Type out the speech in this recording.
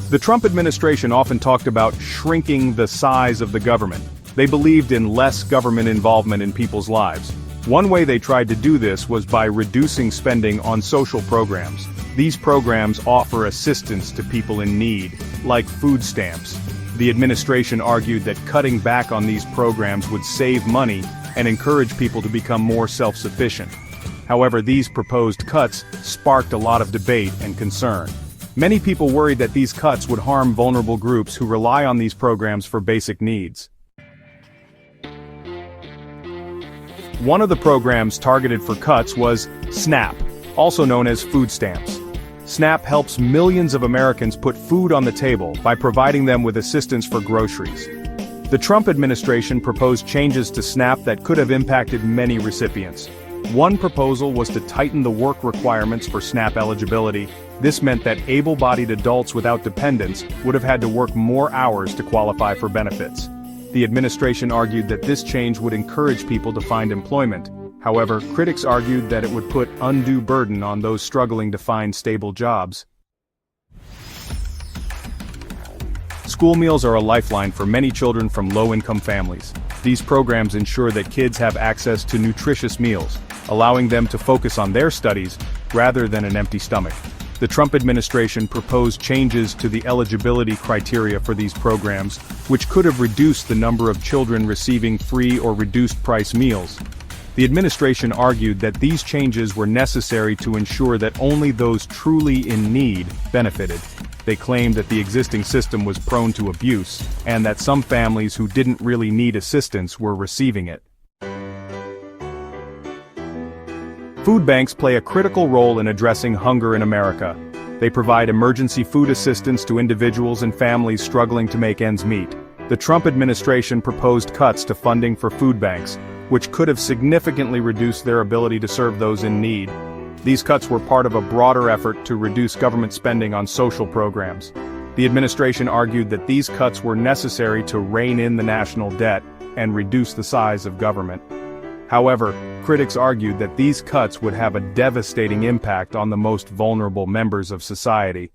The Trump administration often talked about shrinking the size of the government. They believed in less government involvement in people's lives. One way they tried to do this was by reducing spending on social programs. These programs offer assistance to people in need, like food stamps. The administration argued that cutting back on these programs would save money and encourage people to become more self-sufficient. However, these proposed cuts sparked a lot of debate and concern. Many people worried that these cuts would harm vulnerable groups who rely on these programs for basic needs. One of the programs targeted for cuts was SNAP, also known as food stamps. SNAP helps millions of Americans put food on the table by providing them with assistance for groceries. The Trump administration proposed changes to SNAP that could have impacted many recipients. One proposal was to tighten the work requirements for SNAP eligibility. This meant that able-bodied adults without dependents would have had to work more hours to qualify for benefits. The administration argued that this change would encourage people to find employment. However, critics argued that it would put undue burden on those struggling to find stable jobs. School meals are a lifeline for many children from low-income families. These programs ensure that kids have access to nutritious meals, allowing them to focus on their studies rather than an empty stomach. The Trump administration proposed changes to the eligibility criteria for these programs, which could have reduced the number of children receiving free or reduced-price meals. The administration argued that these changes were necessary to ensure that only those truly in need benefited. They claimed that the existing system was prone to abuse, and that some families who didn't really need assistance were receiving it. Food banks play a critical role in addressing hunger in America. They provide emergency food assistance to individuals and families struggling to make ends meet. The Trump administration proposed cuts to funding for food banks, which could have significantly reduced their ability to serve those in need. These cuts were part of a broader effort to reduce government spending on social programs. The administration argued that these cuts were necessary to rein in the national debt and reduce the size of government. However, critics argued that these cuts would have a devastating impact on the most vulnerable members of society.